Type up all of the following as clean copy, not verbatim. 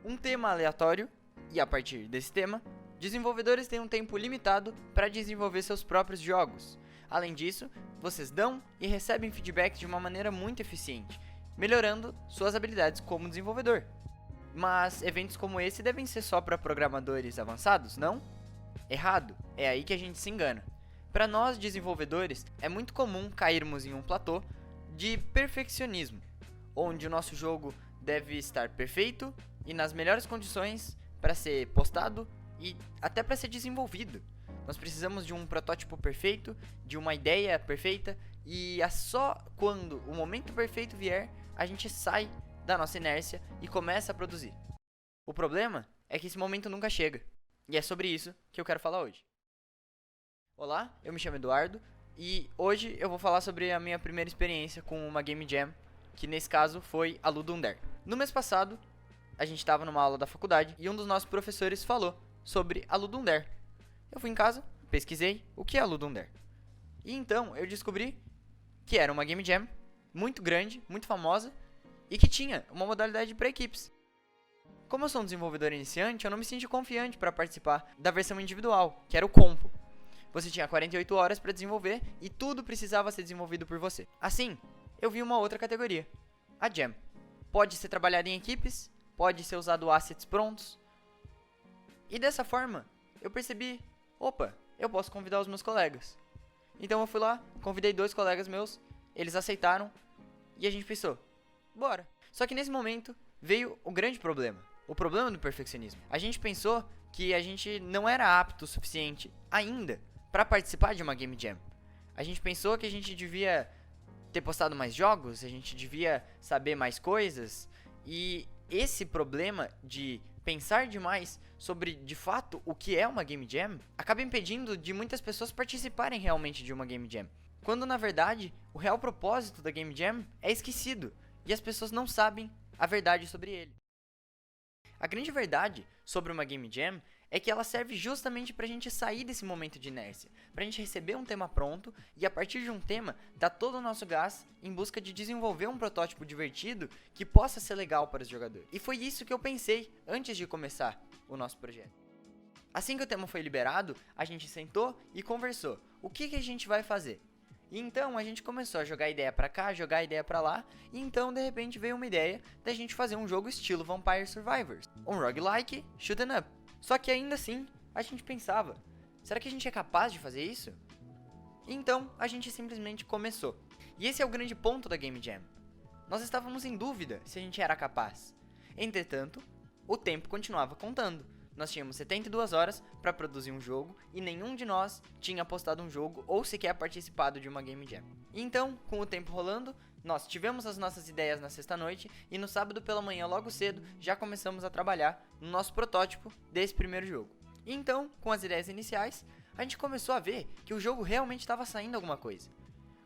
um tema aleatório e, a partir desse tema, desenvolvedores têm um tempo limitado para desenvolver seus próprios jogos. Além disso, vocês dão e recebem feedback de uma maneira muito eficiente, melhorando suas habilidades como desenvolvedor. Mas eventos como esse devem ser só para programadores avançados, não? Errado, é aí que a gente se engana. Para nós desenvolvedores, é muito comum cairmos em um platô de perfeccionismo, onde o nosso jogo deve estar perfeito e nas melhores condições para ser postado e até para ser desenvolvido. Nós precisamos de um protótipo perfeito, de uma ideia perfeita, e é só quando o momento perfeito vier, a gente sai da nossa inércia e começa a produzir. O problema é que esse momento nunca chega, e é sobre isso que eu quero falar hoje. Olá, eu me chamo Eduardo, e hoje eu vou falar sobre a minha primeira experiência com uma Game Jam, que nesse caso foi a Ludum Dare. No mês passado, a gente estava numa aula da faculdade e um dos nossos professores falou sobre a Ludum Dare. Eu fui em casa, pesquisei o que é a Ludum Dare. E então eu descobri que era uma Game Jam muito grande, muito famosa e que tinha uma modalidade para equipes. Como eu sou um desenvolvedor iniciante, eu não me senti confiante para participar da versão individual, que era o Compo. Você tinha 48 horas para desenvolver e tudo precisava ser desenvolvido por você. Assim, eu vi uma outra categoria, a Jam. Pode ser trabalhada em equipes, pode ser usado assets prontos. E dessa forma, eu percebi, opa, eu posso convidar os meus colegas. Então eu fui lá, convidei 2 colegas meus, eles aceitaram e a gente pensou, bora. Só que nesse momento veio o grande problema, o problema do perfeccionismo. A gente pensou que a gente não era apto o suficiente ainda para participar de uma Game Jam. A gente pensou que a gente devia ter postado mais jogos, a gente devia saber mais coisas, e esse problema de pensar demais sobre, de fato, o que é uma Game Jam, acaba impedindo de muitas pessoas participarem realmente de uma Game Jam. Quando, na verdade, o real propósito da Game Jam é esquecido, e as pessoas não sabem a verdade sobre ele. A grande verdade sobre uma Game Jam é que ela serve justamente pra gente sair desse momento de inércia, pra gente receber um tema pronto e a partir de um tema dar todo o nosso gás em busca de desenvolver um protótipo divertido que possa ser legal para os jogadores. E foi isso que eu pensei antes de começar o nosso projeto. Assim que o tema foi liberado, a gente sentou e conversou. O que a gente vai fazer? E então a gente começou a jogar ideia pra cá, jogar ideia pra lá, e então de repente veio uma ideia da gente fazer um jogo estilo Vampire Survivors, um roguelike shoot 'em up. Só que ainda assim, a gente pensava, será que a gente é capaz de fazer isso? Então, a gente simplesmente começou. E esse é o grande ponto da Game Jam. Nós estávamos em dúvida se a gente era capaz. Entretanto, o tempo continuava contando. Nós tínhamos 72 horas para produzir um jogo e nenhum de nós tinha postado um jogo ou sequer participado de uma Game Jam. Então, com o tempo rolando, nós tivemos as nossas ideias na sexta-noite e no sábado pela manhã, logo cedo, já começamos a trabalhar no nosso protótipo desse primeiro jogo. E então, com as ideias iniciais, a gente começou a ver que o jogo realmente estava saindo alguma coisa.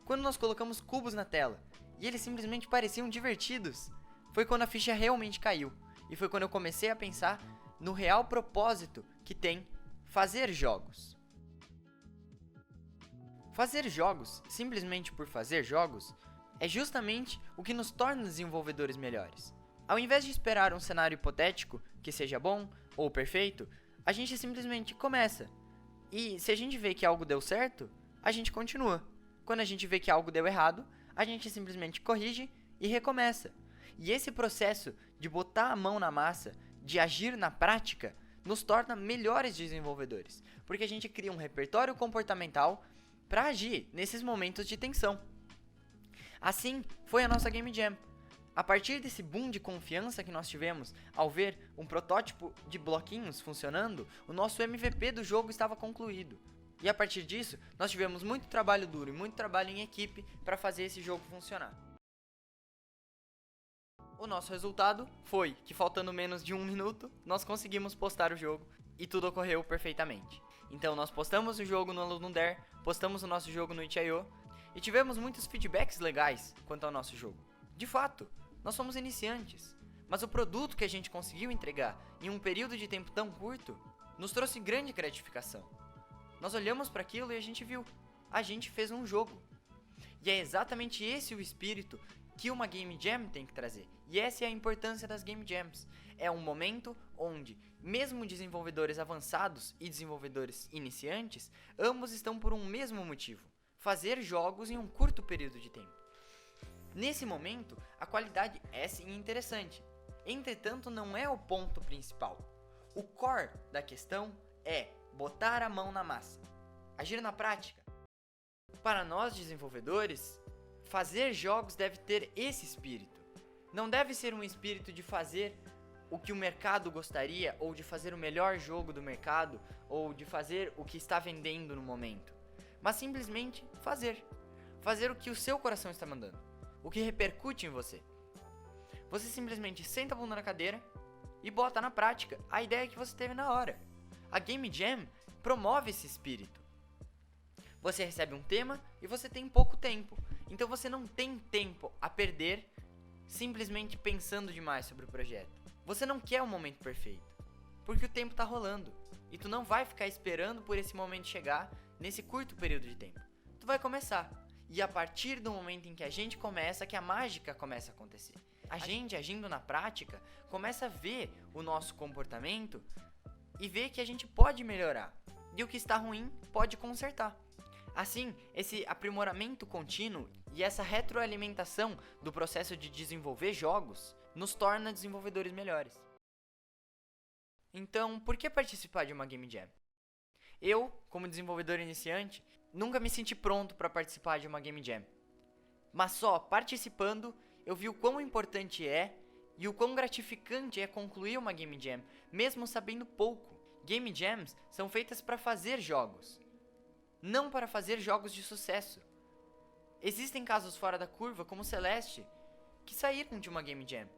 Quando nós colocamos cubos na tela e eles simplesmente pareciam divertidos, foi quando a ficha realmente caiu. E foi quando eu comecei a pensar no real propósito que tem fazer jogos. Fazer jogos, simplesmente por fazer jogos, é justamente o que nos torna desenvolvedores melhores. Ao invés de esperar um cenário hipotético que seja bom ou perfeito, a gente simplesmente começa. E se a gente vê que algo deu certo, a gente continua. Quando a gente vê que algo deu errado, a gente simplesmente corrige e recomeça. E esse processo de botar a mão na massa, de agir na prática, nos torna melhores desenvolvedores, porque a gente cria um repertório comportamental para agir nesses momentos de tensão. Assim foi a nossa Game Jam. A partir desse boom de confiança que nós tivemos ao ver um protótipo de bloquinhos funcionando, o nosso MVP do jogo estava concluído. E a partir disso, nós tivemos muito trabalho duro e muito trabalho em equipe para fazer esse jogo funcionar. O nosso resultado foi que, faltando menos de 1 minuto, nós conseguimos postar o jogo e tudo ocorreu perfeitamente. Então nós postamos o jogo no Ludum Dare, postamos o nosso jogo no itch.io e tivemos muitos feedbacks legais quanto ao nosso jogo. De fato, nós somos iniciantes, mas o produto que a gente conseguiu entregar em um período de tempo tão curto nos trouxe grande gratificação. Nós olhamos para aquilo e a gente viu, a gente fez um jogo. E é exatamente esse o espírito que uma Game Jam tem que trazer. E essa é a importância das Game Jams. É um momento onde, mesmo desenvolvedores avançados e desenvolvedores iniciantes, ambos estão por um mesmo motivo: fazer jogos em um curto período de tempo. Nesse momento, a qualidade é sim interessante. Entretanto, não é o ponto principal. O core da questão é botar a mão na massa, agir na prática. Para nós desenvolvedores, fazer jogos deve ter esse espírito. Não deve ser um espírito de fazer o que o mercado gostaria, ou de fazer o melhor jogo do mercado, ou de fazer o que está vendendo no momento, mas simplesmente fazer o que o seu coração está mandando, o que repercute em você. Você simplesmente senta a bunda na cadeira e bota na prática a ideia que você teve na hora. A Game Jam promove esse espírito. Você recebe um tema e você tem pouco tempo, então você não tem tempo a perder simplesmente pensando demais sobre o projeto. Você não quer o momento perfeito, porque o tempo tá rolando, e tu não vai ficar esperando por esse momento chegar nesse curto período de tempo. Tu vai começar, e a partir do momento em que a gente começa, que a mágica começa a acontecer. A gente, agindo na prática, começa a ver o nosso comportamento e ver que a gente pode melhorar, e o que está ruim pode consertar. Assim, esse aprimoramento contínuo e essa retroalimentação do processo de desenvolver jogos nos torna desenvolvedores melhores. Então, por que participar de uma Game Jam? Eu, como desenvolvedor iniciante, nunca me senti pronto para participar de uma Game Jam. Mas só participando, eu vi o quão importante é e o quão gratificante é concluir uma Game Jam, mesmo sabendo pouco. Game Jams são feitas para fazer jogos, não para fazer jogos de sucesso. Existem casos fora da curva, como Celeste, que saíram de uma Game Jam.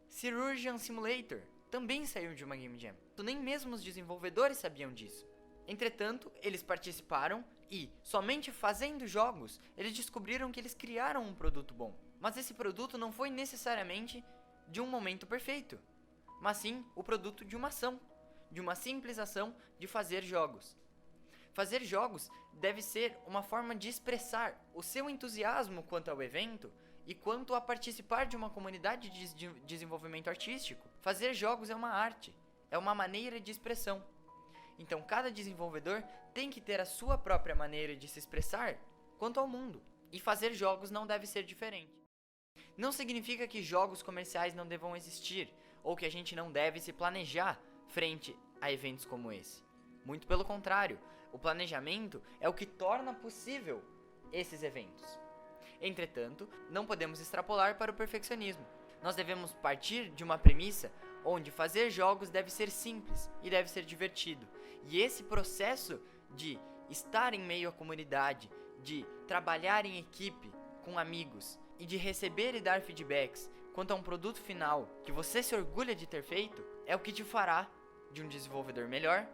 Surgeon Simulator também saiu de uma Game Jam. Nem mesmo os desenvolvedores sabiam disso. Entretanto, eles participaram e, somente fazendo jogos, eles descobriram que eles criaram um produto bom. Mas esse produto não foi necessariamente de um momento perfeito, mas sim o produto de uma ação, de uma simples ação de fazer jogos. Fazer jogos deve ser uma forma de expressar o seu entusiasmo quanto ao evento e quanto a participar de uma comunidade de desenvolvimento artístico. Fazer jogos é uma arte, é uma maneira de expressão. Então cada desenvolvedor tem que ter a sua própria maneira de se expressar quanto ao mundo. E fazer jogos não deve ser diferente. Não significa que jogos comerciais não devam existir, ou que a gente não deve se planejar frente a eventos como esse. Muito pelo contrário, o planejamento é o que torna possível esses eventos. Entretanto, não podemos extrapolar para o perfeccionismo. Nós devemos partir de uma premissa onde fazer jogos deve ser simples e deve ser divertido. E esse processo de estar em meio à comunidade, de trabalhar em equipe com amigos e de receber e dar feedbacks quanto a um produto final que você se orgulha de ter feito, é o que te fará de um desenvolvedor melhor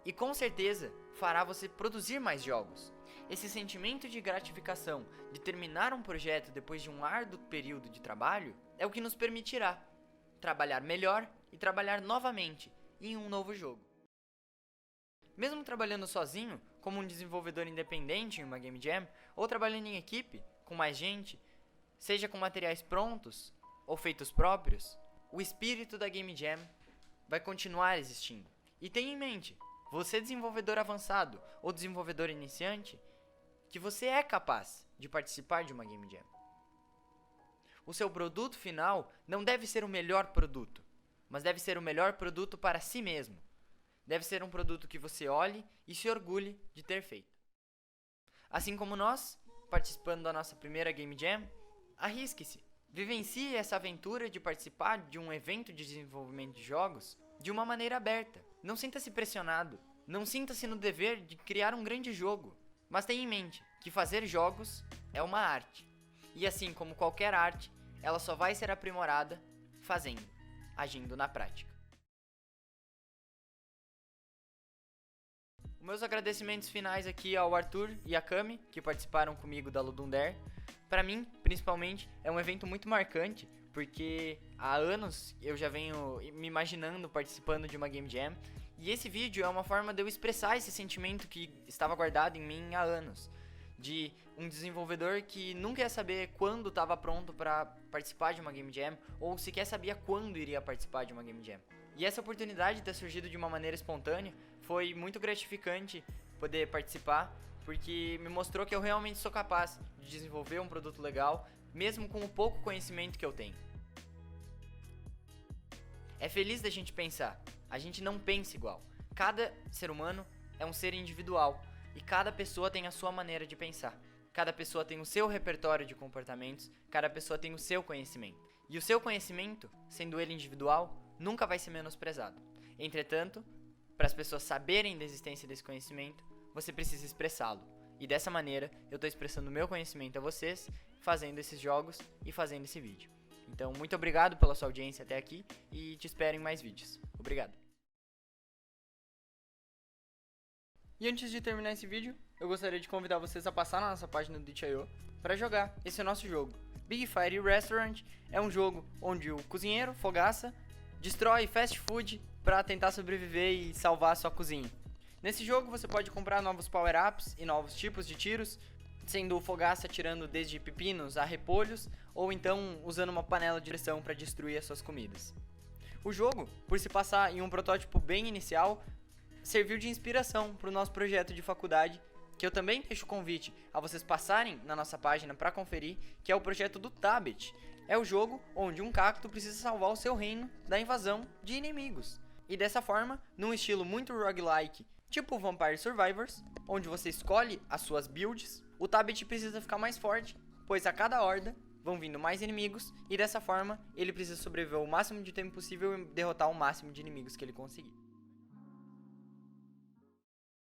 e com certeza fará você produzir mais jogos. Esse sentimento de gratificação de terminar um projeto depois de um árduo período de trabalho é o que nos permitirá trabalhar melhor e trabalhar novamente em um novo jogo. Mesmo trabalhando sozinho, como um desenvolvedor independente em uma Game Jam, ou trabalhando em equipe, com mais gente, seja com materiais prontos ou feitos próprios, o espírito da Game Jam vai continuar existindo. E tenha em mente, você desenvolvedor avançado ou desenvolvedor iniciante, que você é capaz de participar de uma Game Jam. O seu produto final não deve ser o melhor produto, mas deve ser o melhor produto para si mesmo. Deve ser um produto que você olhe e se orgulhe de ter feito. Assim como nós, participando da nossa primeira Game Jam, arrisque-se. Vivencie essa aventura de participar de um evento de desenvolvimento de jogos de uma maneira aberta. Não sinta-se pressionado. Não sinta-se no dever de criar um grande jogo. Mas tenha em mente que fazer jogos é uma arte. E assim como qualquer arte, ela só vai ser aprimorada fazendo, agindo na prática. Meus agradecimentos finais aqui ao Arthur e à Cami, que participaram comigo da Ludum Dare. Para mim, principalmente, é um evento muito marcante, porque há anos eu já venho me imaginando participando de uma Game Jam, e esse vídeo é uma forma de eu expressar esse sentimento que estava guardado em mim há anos, de um desenvolvedor que nunca ia saber quando estava pronto para participar de uma Game Jam, ou sequer sabia quando iria participar de uma Game Jam. E essa oportunidade ter surgido de uma maneira espontânea foi muito gratificante poder participar, porque me mostrou que eu realmente sou capaz de desenvolver um produto legal, mesmo com o pouco conhecimento que eu tenho. É feliz da gente pensar, a gente não pensa igual. Cada ser humano é um ser individual e cada pessoa tem a sua maneira de pensar. Cada pessoa tem o seu repertório de comportamentos, cada pessoa tem o seu conhecimento. E o seu conhecimento, sendo ele individual, nunca vai ser menosprezado. Entretanto, para as pessoas saberem da existência desse conhecimento, você precisa expressá-lo. E dessa maneira, eu estou expressando o meu conhecimento a vocês, fazendo esses jogos e fazendo esse vídeo. Então, muito obrigado pela sua audiência até aqui e te espero em mais vídeos. Obrigado. E antes de terminar esse vídeo, eu gostaria de convidar vocês a passar na nossa página do itch.io para jogar esse nosso jogo. Big Fire Restaurant é um jogo onde o cozinheiro, Fogaça, destrói fast food para tentar sobreviver e salvar a sua cozinha. Nesse jogo você pode comprar novos power-ups e novos tipos de tiros, sendo o Fogaça atirando desde pepinos a repolhos, ou então usando uma panela de pressão para destruir as suas comidas. O jogo, por se passar em um protótipo bem inicial, serviu de inspiração para o nosso projeto de faculdade, que eu também deixo o convite a vocês passarem na nossa página para conferir, que é o projeto do Tabet. É o jogo onde um cacto precisa salvar o seu reino da invasão de inimigos. E dessa forma, num estilo muito roguelike, tipo Vampire Survivors, onde você escolhe as suas builds, o Tabet precisa ficar mais forte, pois a cada horda vão vindo mais inimigos, e dessa forma ele precisa sobreviver o máximo de tempo possível e derrotar o máximo de inimigos que ele conseguir.